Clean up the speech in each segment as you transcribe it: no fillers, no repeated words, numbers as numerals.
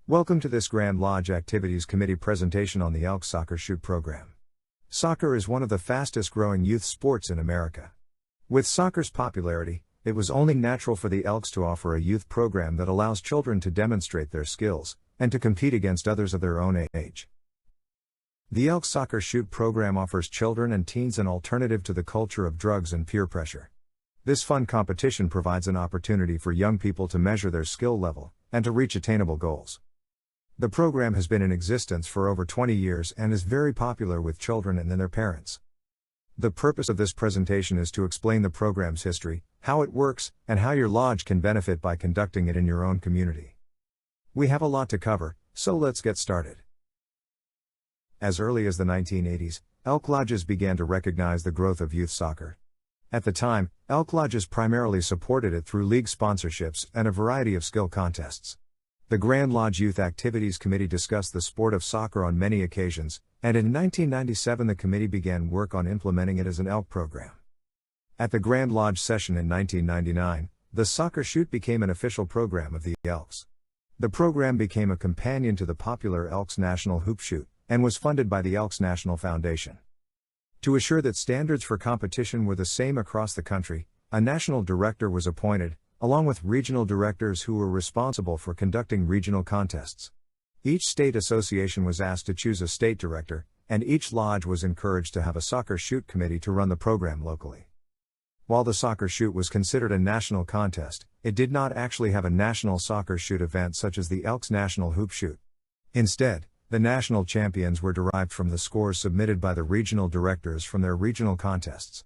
Welcome to this Grand Lodge Activities Committee presentation on the Elks Soccer Shoot Program. Soccer is one of the fastest growing youth sports in America. With soccer's popularity, it was only natural for the Elks to offer a youth program that allows children to demonstrate their skills and to compete against others of their own age. The Elks Soccer Shoot Program offers children and teens an alternative to the culture of drugs and peer pressure. This fun competition provides an opportunity for young people to measure their skill level and to reach attainable goals. The program has been in existence for over 20 years and is very popular with children and their parents. The purpose of this presentation is to explain the program's history, how it works, and how your lodge can benefit by conducting it in your own community. We have a lot to cover, so let's get started. As early as the 1980s, Elk Lodges began to recognize the growth of youth soccer. At the time, Elk Lodges primarily supported it through league sponsorships and a variety of skill contests. The Grand Lodge Youth Activities Committee discussed the sport of soccer on many occasions, and in 1997 the committee began work on implementing it as an Elk program. At the Grand Lodge session in 1999, the Soccer Shoot became an official program of the Elks. The program became a companion to the popular Elks National Hoop Shoot, and was funded by the Elks National Foundation. To assure that standards for competition were the same across the country, a national director was appointed, along with regional directors who were responsible for conducting regional contests. Each state association was asked to choose a state director, and each lodge was encouraged to have a soccer shoot committee to run the program locally. While the soccer shoot was considered a national contest, it did not actually have a national soccer shoot event such as the Elks National Hoop Shoot. Instead, the national champions were derived from the scores submitted by the regional directors from their regional contests.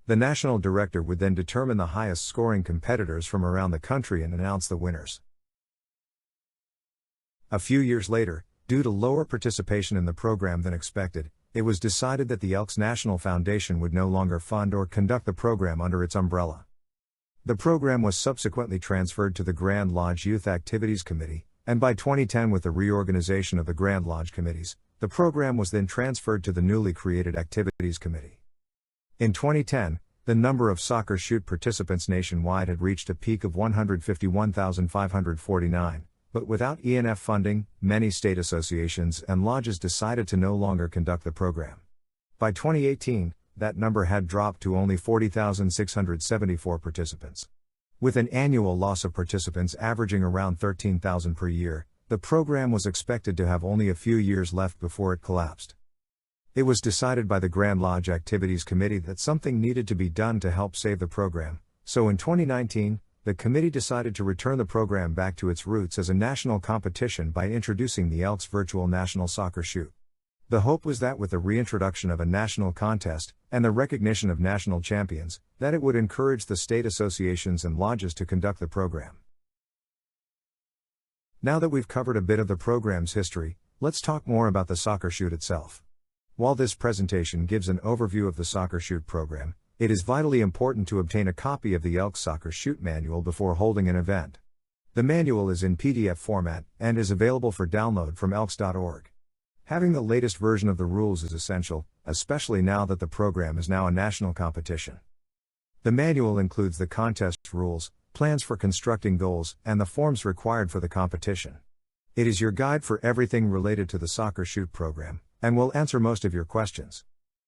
The national director would then determine the highest scoring competitors from around the country and announce the winners. A few years later, due to lower participation in the program than expected, it was decided that the Elks National Foundation would no longer fund or conduct the program under its umbrella. The program was subsequently transferred to the Grand Lodge Youth Activities Committee, and by 2010 with the reorganization of the Grand Lodge committees, the program was then transferred to the newly created Activities Committee. In 2010, the number of soccer shoot participants nationwide had reached a peak of 151,549, but without ENF funding, many state associations and lodges decided to no longer conduct the program. By 2018, that number had dropped to only 40,674 participants. With an annual loss of participants averaging around 13,000 per year, the program was expected to have only a few years left before it collapsed. It was decided by the Grand Lodge Activities Committee that something needed to be done to help save the program, so in 2019, the committee decided to return the program back to its roots as a national competition by introducing the Elks Virtual National Soccer Shoot. The hope was that with the reintroduction of a national contest, and the recognition of national champions, that it would encourage the state associations and lodges to conduct the program. Now that we've covered a bit of the program's history, let's talk more about the soccer shoot itself. While this presentation gives an overview of the Soccer Shoot program, it is vitally important to obtain a copy of the Elks Soccer Shoot Manual before holding an event. The manual is in PDF format, and is available for download from elks.org. Having the latest version of the rules is essential, especially now that the program is now a national competition. The manual includes the contest rules, plans for constructing goals, and the forms required for the competition. It is your guide for everything related to the Soccer Shoot program, and will answer most of your questions.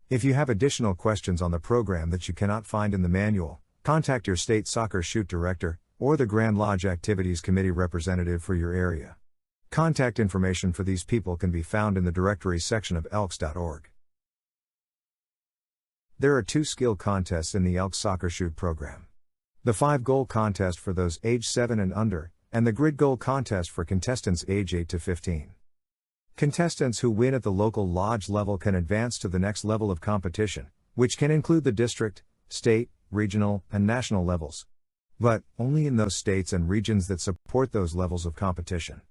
If you have additional questions on the program that you cannot find in the manual, contact your state soccer shoot director, or the Grand Lodge Activities Committee representative for your area. Contact information for these people can be found in the directory section of elks.org. There are 2 skill contests in the Elks Soccer Shoot program. The 5-goal contest for those age 7 and under, and the grid goal contest for contestants age 8 to 15. Contestants who win at the local lodge level can advance to the next level of competition, which can include the district, state, regional, and national levels. But, only in those states and regions that support those levels of competition.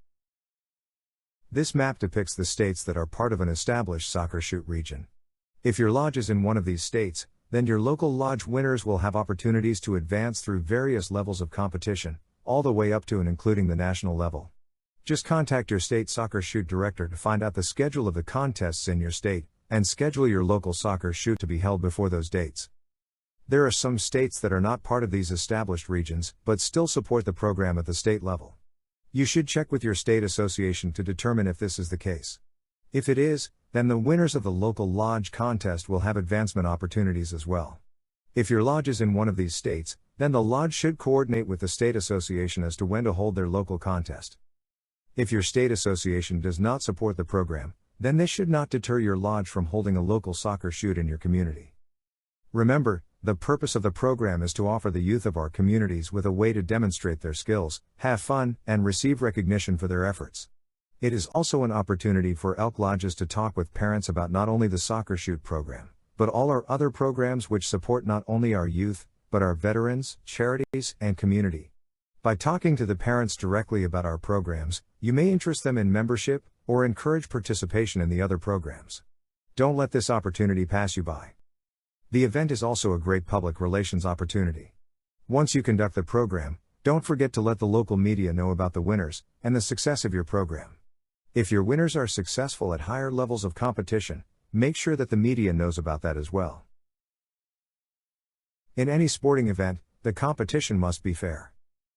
This map depicts the states that are part of an established soccer shoot region. If your lodge is in one of these states, then your local lodge winners will have opportunities to advance through various levels of competition, all the way up to and including the national level. Just contact your state soccer shoot director to find out the schedule of the contests in your state, and schedule your local soccer shoot to be held before those dates. There are some states that are not part of these established regions, but still support the program at the state level. You should check with your state association to determine if this is the case. If it is, then the winners of the local lodge contest will have advancement opportunities as well. If your lodge is in one of these states, then the lodge should coordinate with the state association as to when to hold their local contest. If your state association does not support the program, then this should not deter your lodge from holding a local soccer shoot in your community. Remember, the purpose of the program is to offer the youth of our communities with a way to demonstrate their skills, have fun, and receive recognition for their efforts. It is also an opportunity for Elk Lodges to talk with parents about not only the Soccer Shoot program, but all our other programs which support not only our youth, but our veterans, charities, and community. By talking to the parents directly about our programs, you may interest them in membership, or encourage participation in the other programs. Don't let this opportunity pass you by. The event is also a great public relations opportunity. Once you conduct the program, don't forget to let the local media know about the winners, and the success of your program. If your winners are successful at higher levels of competition, make sure that the media knows about that as well. In any sporting event, the competition must be fair.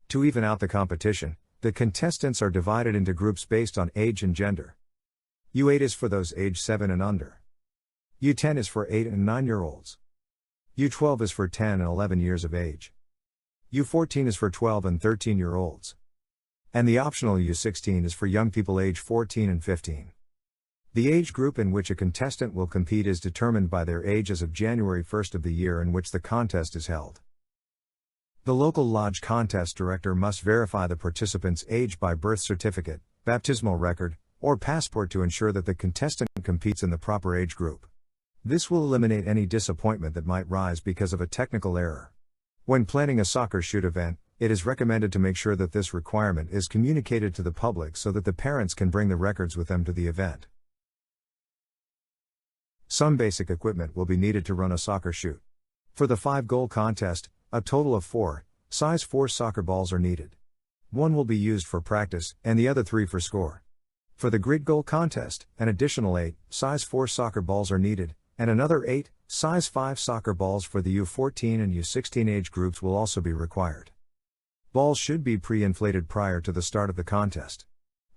To even out the competition, the contestants are divided into groups based on age and gender. U8 is for those age 7 and under. U10 is for 8 and 9-year-olds. U12 is for 10 and 11 years of age. U14 is for 12 and 13-year-olds. And the optional U16 is for young people age 14 and 15. The age group in which a contestant will compete is determined by their age as of January 1st of the year in which the contest is held. The local lodge contest director must verify the participant's age by birth certificate, baptismal record, or passport to ensure that the contestant competes in the proper age group. This will eliminate any disappointment that might rise because of a technical error. When planning a soccer shoot event, it is recommended to make sure that this requirement is communicated to the public so that the parents can bring the records with them to the event. Some basic equipment will be needed to run a soccer shoot. For the 5-goal contest, a total of 4, size 4 soccer balls are needed. 1 will be used for practice, and the other 3 for score. For the grid goal contest, an additional 8, size 4 soccer balls are needed, and another 8, size 5 soccer balls for the U14 and U16 age groups will also be required. Balls should be pre-inflated prior to the start of the contest.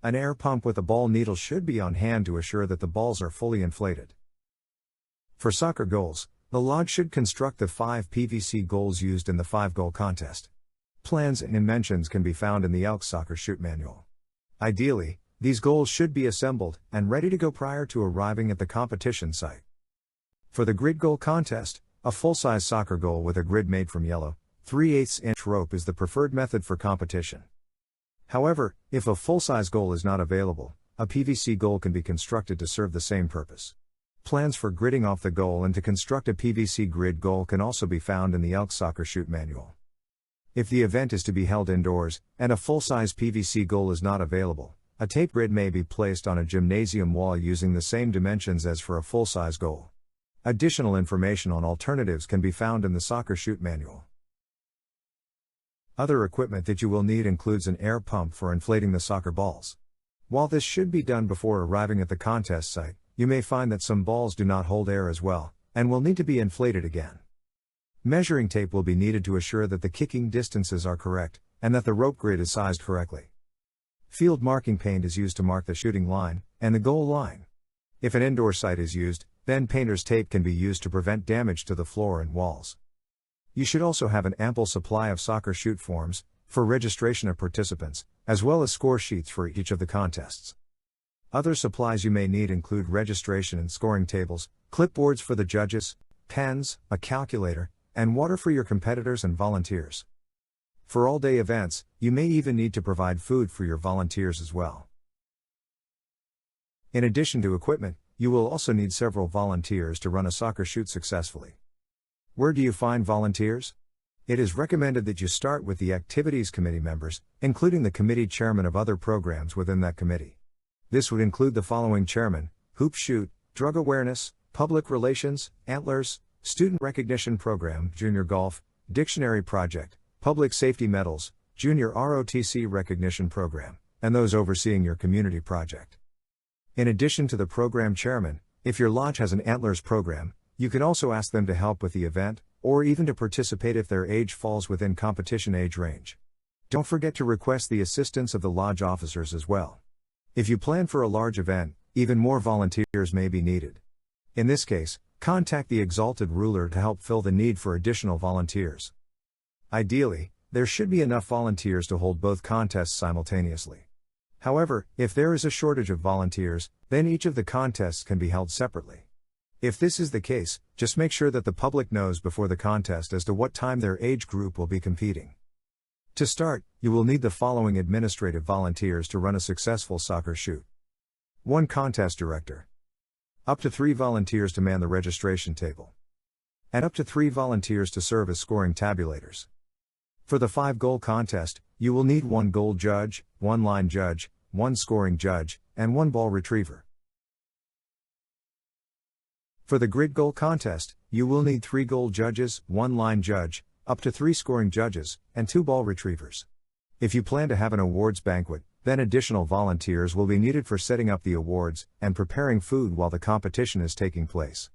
An air pump with a ball needle should be on hand to assure that the balls are fully inflated. For soccer goals, the lodge should construct the 5 PVC goals used in the 5-goal contest. Plans and dimensions can be found in the Elks Soccer Shoot Manual. Ideally, these goals should be assembled and ready to go prior to arriving at the competition site. For the grid goal contest, a full-size soccer goal with a grid made from yellow, 3/8-inch rope is the preferred method for competition. However, if a full-size goal is not available, a PVC goal can be constructed to serve the same purpose. Plans for gridding off the goal and to construct a PVC grid goal can also be found in the Elks Soccer Shoot Manual. If the event is to be held indoors, and a full-size PVC goal is not available, a tape grid may be placed on a gymnasium wall using the same dimensions as for a full-size goal. Additional information on alternatives can be found in the Soccer Shoot Manual. Other equipment that you will need includes an air pump for inflating the soccer balls. While this should be done before arriving at the contest site, you may find that some balls do not hold air as well, and will need to be inflated again. Measuring tape will be needed to assure that the kicking distances are correct, and that the rope grid is sized correctly. Field marking paint is used to mark the shooting line, and the goal line. If an indoor site is used, then painter's tape can be used to prevent damage to the floor and walls. You should also have an ample supply of soccer shoot forms, for registration of participants, as well as score sheets for each of the contests. Other supplies you may need include registration and scoring tables, clipboards for the judges, pens, a calculator, and water for your competitors and volunteers. For all-day events, you may even need to provide food for your volunteers as well. In addition to equipment, you will also need several volunteers to run a soccer shoot successfully. Where do you find volunteers? It is recommended that you start with the activities committee members, including the committee chairman of other programs within that committee. This would include the following chairman: Hoop Shoot, Drug Awareness, Public Relations, Antlers, Student Recognition Program, Junior Golf, Dictionary Project, Public Safety Medals, Junior ROTC Recognition Program, and those overseeing your community project. In addition to the program chairman, if your lodge has an Antlers program, you can also ask them to help with the event, or even to participate if their age falls within competition age range. Don't forget to request the assistance of the lodge officers as well. If you plan for a large event, even more volunteers may be needed. In this case, contact the Exalted Ruler to help fill the need for additional volunteers. Ideally, there should be enough volunteers to hold both contests simultaneously. However, if there is a shortage of volunteers, then each of the contests can be held separately. If this is the case, just make sure that the public knows before the contest as to what time their age group will be competing. To start, you will need the following administrative volunteers to run a successful soccer shoot. 1 contest director. Up to 3 volunteers to man the registration table. And up to 3 volunteers to serve as scoring tabulators. For the 5-goal contest, you will need 1 goal judge, 1 line judge, 1 scoring judge, and 1 ball retriever. For the grid goal contest, you will need 3 goal judges, 1 line judge, up to 3 scoring judges, and 2 ball retrievers. If you plan to have an awards banquet, then additional volunteers will be needed for setting up the awards and preparing food while the competition is taking place.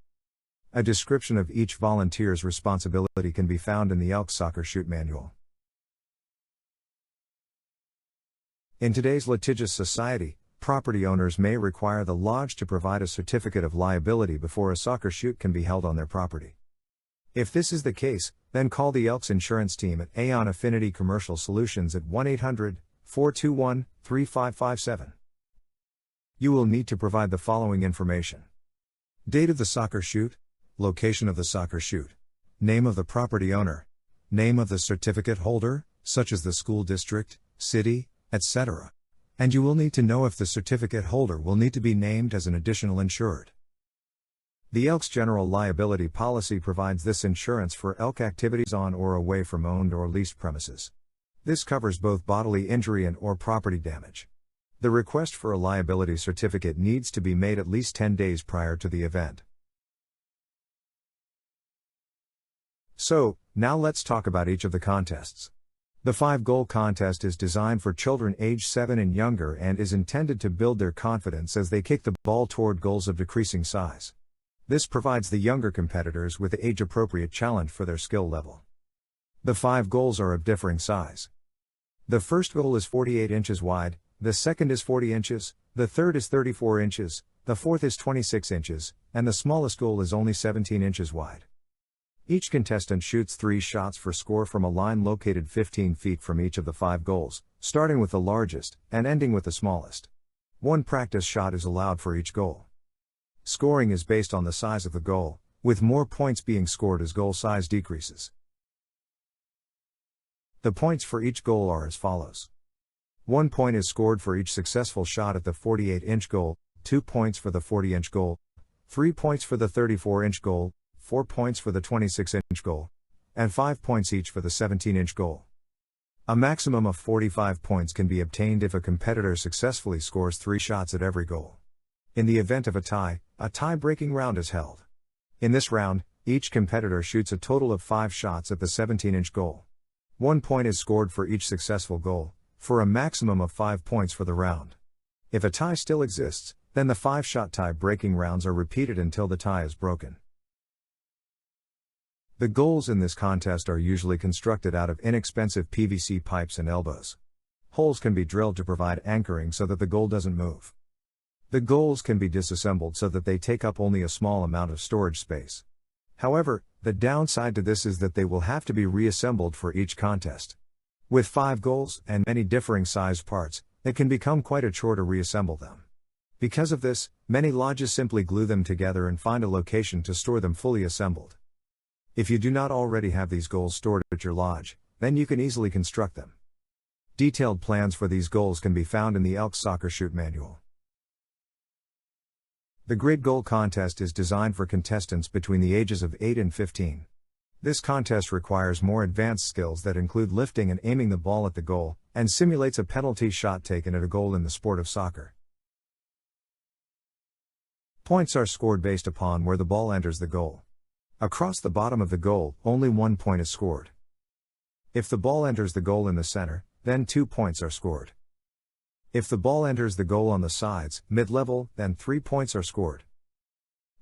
A description of each volunteer's responsibility can be found in the Elks Soccer Shoot Manual. In today's litigious society, property owners may require the lodge to provide a certificate of liability before a soccer shoot can be held on their property. If this is the case, then call the Elks Insurance Team at Aon Affinity Commercial Solutions at 1-800-421-3557. You will need to provide the following information: date of the soccer shoot, location of the soccer shoot, name of the property owner, name of the certificate holder, such as the school district, city, etc. And you will need to know if the certificate holder will need to be named as an additional insured. The Elks General Liability Policy provides this insurance for elk activities on or away from owned or leased premises. This covers both bodily injury and or property damage. The request for a liability certificate needs to be made at least 10 days prior to the event. So, now let's talk about each of the contests. The 5-goal contest is designed for children aged 7 and younger and is intended to build their confidence as they kick the ball toward goals of decreasing size. This provides the younger competitors with the age-appropriate challenge for their skill level. The 5 goals are of differing size. The first goal is 48 inches wide, the second is 40 inches, the third is 34 inches, the fourth is 26 inches, and the smallest goal is only 17 inches wide. Each contestant shoots 3 shots for score from a line located 15 feet from each of the 5 goals, starting with the largest and ending with the smallest. 1 practice shot is allowed for each goal. Scoring is based on the size of the goal, with more points being scored as goal size decreases. The points for each goal are as follows. 1 point is scored for each successful shot at the 48-inch goal, 2 points for the 40-inch goal, 3 points for the 34-inch goal, 4 points for the 26-inch goal, and 5 points each for the 17-inch goal. A maximum of 45 points can be obtained if a competitor successfully scores 3 shots at every goal. In the event of a tie-breaking round is held. In this round, each competitor shoots a total of 5 shots at the 17-inch goal. 1 point is scored for each successful goal, for a maximum of 5 points for the round. If a tie still exists, then the 5-shot tie-breaking rounds are repeated until the tie is broken. The goals in this contest are usually constructed out of inexpensive PVC pipes and elbows. Holes can be drilled to provide anchoring so that the goal doesn't move. The goals can be disassembled so that they take up only a small amount of storage space. However, the downside to this is that they will have to be reassembled for each contest. With 5 goals and many differing sized parts, it can become quite a chore to reassemble them. Because of this, many lodges simply glue them together and find a location to store them fully assembled. If you do not already have these goals stored at your lodge, then you can easily construct them. Detailed plans for these goals can be found in the Elks Soccer Shoot Manual. The grid goal contest is designed for contestants between the ages of 8 and 15. This contest requires more advanced skills that include lifting and aiming the ball at the goal, and simulates a penalty shot taken at a goal in the sport of soccer. Points are scored based upon where the ball enters the goal. Across the bottom of the goal, only 1 point is scored. If the ball enters the goal in the center, then 2 points are scored. If the ball enters the goal on the sides, mid-level, then 3 points are scored.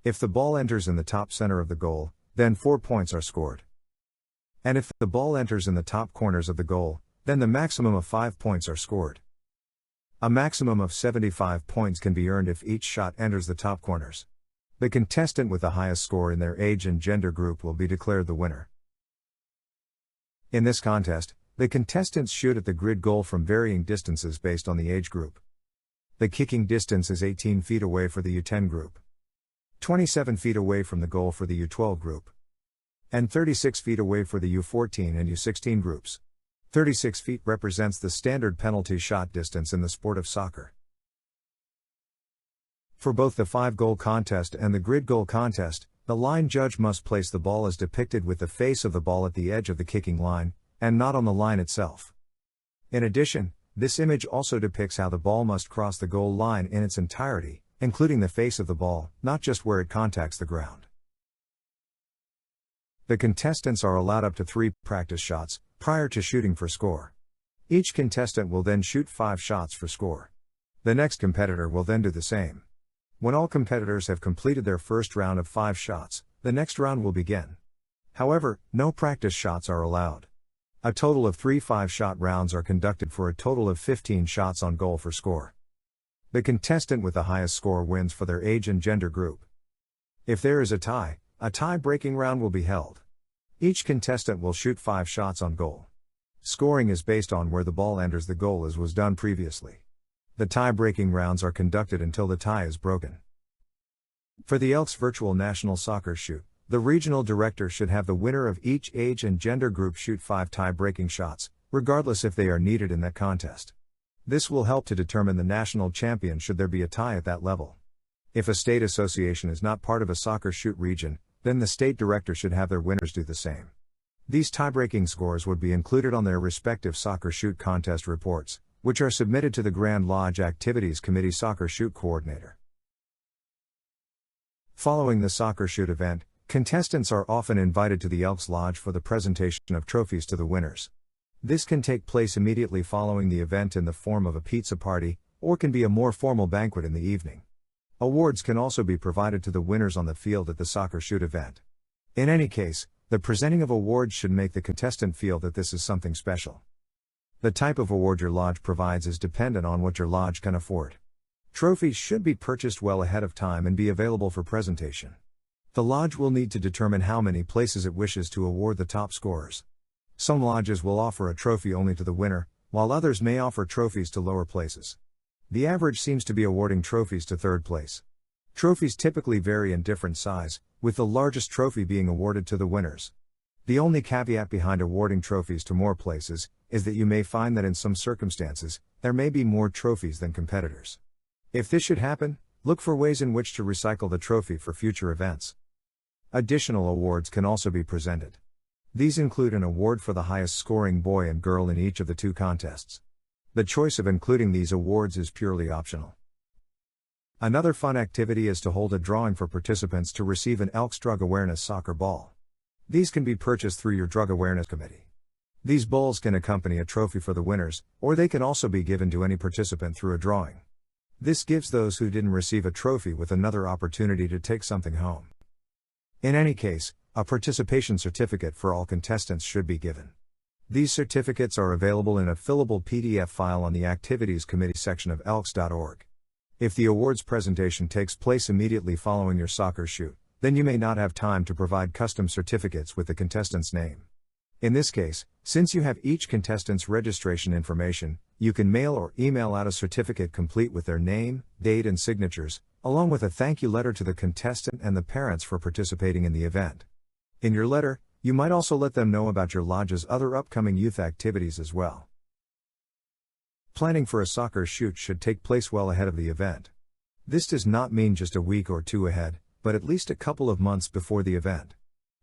If the ball enters in the top center of the goal, then 4 points are scored. And if the ball enters in the top corners of the goal, Then the maximum of 5 points are scored. A maximum of 75 points can be earned if each shot enters the top corners. The contestant with the highest score in their age and gender group will be declared the winner. In this contest, the contestants shoot at the grid goal from varying distances based on the age group. The kicking distance is 18 feet away for the U10 group, 27 feet away from the goal for the U12 group, and 36 feet away for the U14 and U16 groups. 36 feet represents the standard penalty shot distance in the sport of soccer. For both the 5-goal contest and the grid goal contest, the line judge must place the ball as depicted with the face of the ball at the edge of the kicking line, and not on the line itself. In addition, this image also depicts how the ball must cross the goal line in its entirety, including the face of the ball, not just where it contacts the ground. The contestants are allowed up to 3 practice shots prior to shooting for score. Each contestant will then shoot 5 shots for score. The next competitor will then do the same. When all competitors have completed their first round of 5 shots, the next round will begin. However, no practice shots are allowed. A total of 3 5-shot rounds are conducted for a total of 15 shots on goal for score. The contestant with the highest score wins for their age and gender group. If there is a tie-breaking round will be held. Each contestant will shoot 5 shots on goal. Scoring is based on where the ball enters the goal as was done previously. The tie-breaking rounds are conducted until the tie is broken. For the Elks Virtual National Soccer Shoot, the regional director should have the winner of each age and gender group shoot 5 tie-breaking shots, regardless if they are needed in that contest. This will help to determine the national champion should there be a tie at that level. If a state association is not part of a soccer shoot region, then the state director should have their winners do the same. These tie-breaking scores would be included on their respective soccer shoot contest reports, which are submitted to the Grand Lodge Activities Committee Soccer Shoot Coordinator. Following the soccer shoot event, contestants are often invited to the Elks Lodge for the presentation of trophies to the winners. This can take place immediately following the event in the form of a pizza party, or can be a more formal banquet in the evening. Awards can also be provided to the winners on the field at the soccer shoot event. In any case, the presenting of awards should make the contestant feel that this is something special. The type of award your lodge provides is dependent on what your lodge can afford. Trophies should be purchased well ahead of time and be available for presentation. The lodge will need to determine how many places it wishes to award the top scorers. Some lodges will offer a trophy only to the winner, while others may offer trophies to lower places. The average seems to be awarding trophies to third place. Trophies typically vary in different size, with the largest trophy being awarded to the winners. The only caveat behind awarding trophies to more places is that you may find that in some circumstances, there may be more trophies than competitors. If this should happen, look for ways in which to recycle the trophy for future events. Additional awards can also be presented. These include an award for the highest scoring boy and girl in each of the 2 contests. The choice of including these awards is purely optional. Another fun activity is to hold a drawing for participants to receive an Elks Drug Awareness soccer ball. These can be purchased through your Drug Awareness Committee. These balls can accompany a trophy for the winners, or they can also be given to any participant through a drawing. This gives those who didn't receive a trophy with another opportunity to take something home. In any case, a participation certificate for all contestants should be given. These certificates are available in a fillable PDF file on the Activities Committee section of elks.org. If the awards presentation takes place immediately following your soccer shoot, then you may not have time to provide custom certificates with the contestant's name. In this case, since you have each contestant's registration information, you can mail or email out a certificate complete with their name, date and signatures, along with a thank you letter to the contestant and the parents for participating in the event. In your letter, you might also let them know about your lodge's other upcoming youth activities as well. Planning for a soccer shoot should take place well ahead of the event. This does not mean just a week or 2 ahead, but at least a couple of months before the event.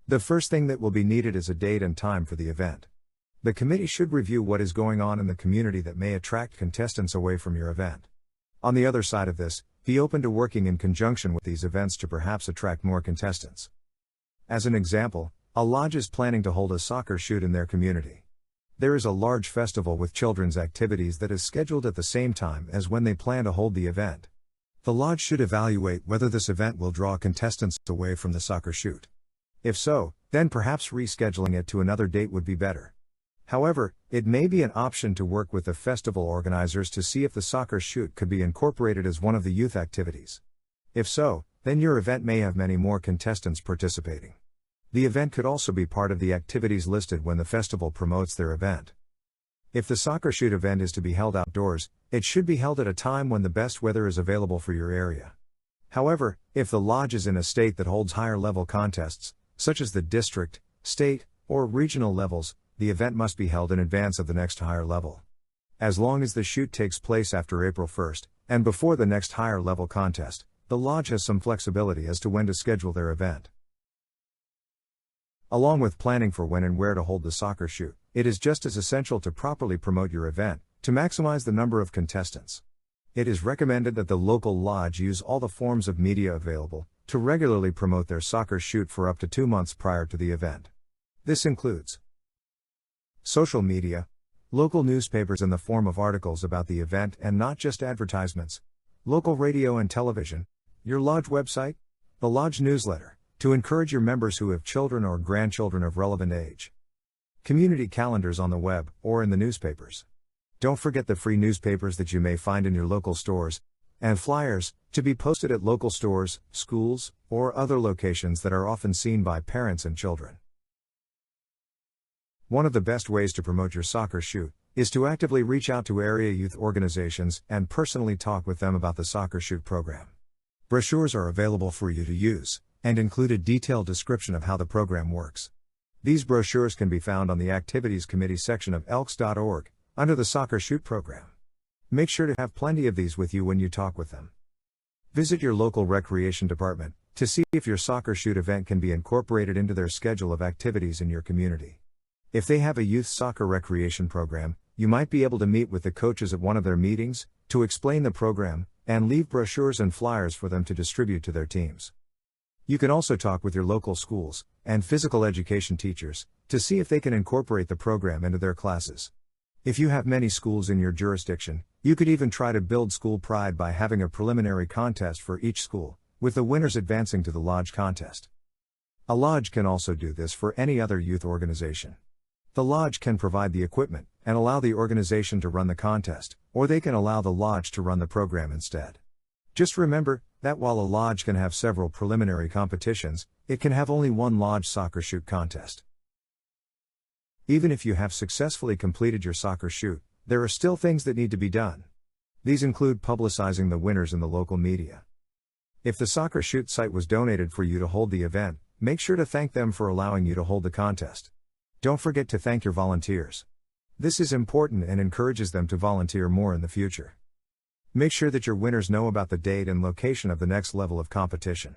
The first thing that will be needed is a date and time for the event. The committee should review what is going on in the community that may attract contestants away from your event. On the other side of this, be open to working in conjunction with these events to perhaps attract more contestants. As an example, a lodge is planning to hold a soccer shoot in their community. There is a large festival with children's activities that is scheduled at the same time as when they plan to hold the event. The lodge should evaluate whether this event will draw contestants away from the soccer shoot. If so, then perhaps rescheduling it to another date would be better. However, it may be an option to work with the festival organizers to see if the soccer shoot could be incorporated as one of the youth activities. If so, then your event may have many more contestants participating. The event could also be part of the activities listed when the festival promotes their event. If the soccer shoot event is to be held outdoors, it should be held at a time when the best weather is available for your area. However, if the lodge is in a state that holds higher level contests, such as the district, state, or regional levels, the event must be held in advance of the next higher level. As long as the shoot takes place after April 1st, and before the next higher level contest, the lodge has some flexibility as to when to schedule their event. Along with planning for when and where to hold the soccer shoot, it is just as essential to properly promote your event, to maximize the number of contestants. It is recommended that the local lodge use all the forms of media available, to regularly promote their soccer shoot for up to 2 months prior to the event. This includes social media, local newspapers in the form of articles about the event and not just advertisements, local radio and television, your lodge website, the lodge newsletter, to encourage your members who have children or grandchildren of relevant age, community calendars on the web or in the newspapers. Don't forget the free newspapers that you may find in your local stores, and flyers, to be posted at local stores, schools, or other locations that are often seen by parents and children. One of the best ways to promote your soccer shoot is to actively reach out to area youth organizations and personally talk with them about the Soccer Shoot program. Brochures are available for you to use, and include a detailed description of how the program works. These brochures can be found on the Activities Committee section of elks.org, under the Soccer Shoot program. Make sure to have plenty of these with you when you talk with them. Visit your local recreation department to see if your soccer shoot event can be incorporated into their schedule of activities in your community. If they have a youth soccer recreation program, you might be able to meet with the coaches at one of their meetings, to explain the program, and leave brochures and flyers for them to distribute to their teams. You can also talk with your local schools and physical education teachers to see if they can incorporate the program into their classes. If you have many schools in your jurisdiction, you could even try to build school pride by having a preliminary contest for each school, with the winners advancing to the lodge contest. A lodge can also do this for any other youth organization. The lodge can provide the equipment and allow the organization to run the contest, or they can allow the lodge to run the program instead. Just remember that while a lodge can have several preliminary competitions, it can have only one lodge soccer shoot contest. Even if you have successfully completed your soccer shoot, there are still things that need to be done. These include publicizing the winners in the local media. If the soccer shoot site was donated for you to hold the event, make sure to thank them for allowing you to hold the contest. Don't forget to thank your volunteers. This is important and encourages them to volunteer more in the future. Make sure that your winners know about the date and location of the next level of competition.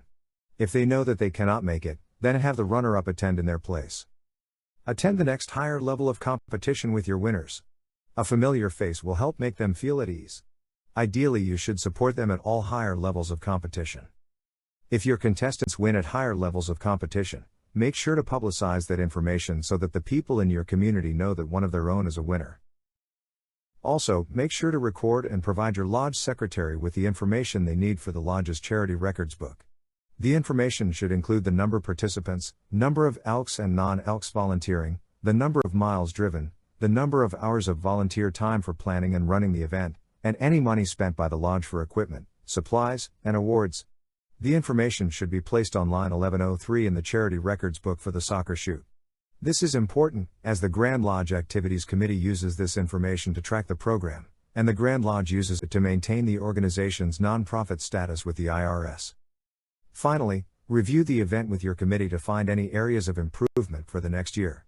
If they know that they cannot make it, then have the runner-up attend in their place. Attend the next higher level of competition with your winners. A familiar face will help make them feel at ease. Ideally, you should support them at all higher levels of competition. If your contestants win at higher levels of competition, make sure to publicize that information so that the people in your community know that one of their own is a winner. Also, make sure to record and provide your lodge secretary with the information they need for the lodge's charity records book. The information should include the number of participants, number of Elks and non-Elks volunteering, the number of miles driven, the number of hours of volunteer time for planning and running the event, and any money spent by the lodge for equipment, supplies, and awards. The information should be placed on line 1103 in the charity records book for the soccer shoot. This is important, as the Grand Lodge Activities Committee uses this information to track the program, and the Grand Lodge uses it to maintain the organization's nonprofit status with the IRS. Finally, review the event with your committee to find any areas of improvement for the next year.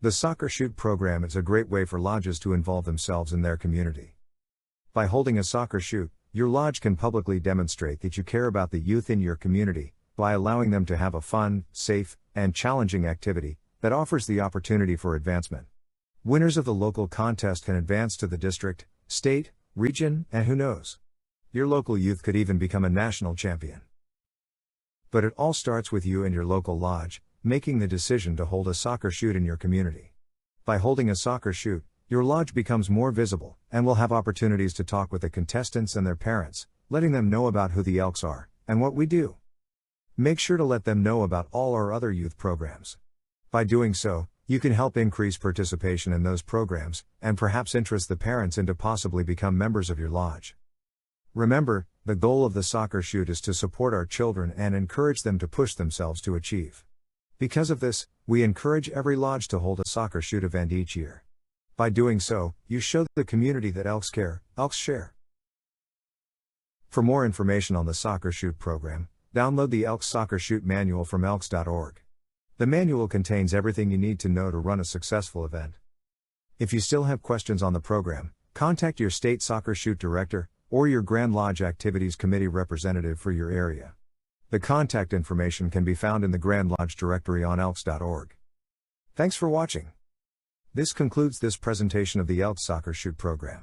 The Soccer Shoot program is a great way for lodges to involve themselves in their community. By holding a soccer shoot, your lodge can publicly demonstrate that you care about the youth in your community, by allowing them to have a fun, safe, and challenging activity that offers the opportunity for advancement. Winners of the local contest can advance to the district, state, region, and who knows? Your local youth could even become a national champion. But it all starts with you and your local lodge, making the decision to hold a soccer shoot in your community. By holding a soccer shoot, your lodge becomes more visible, and will have opportunities to talk with the contestants and their parents, letting them know about who the Elks are, and what we do. Make sure to let them know about all our other youth programs. By doing so, You can help increase participation in those programs, and perhaps interest the parents into possibly become members of your lodge. Remember, the goal of the soccer shoot is to support our children and encourage them to push themselves to achieve. Because of this, we encourage every lodge to hold a soccer shoot event each year. By doing so, you show the community that Elks care, Elks share. For more information on the Soccer Shoot program, download the Elks Soccer Shoot manual from elks.org. The manual contains everything you need to know to run a successful event. If you still have questions on the program, contact your state soccer shoot director, or your Grand Lodge Activities Committee representative for your area. The contact information can be found in the Grand Lodge directory on elks.org. Thanks for watching. This concludes this presentation of the Elks Soccer Shoot program.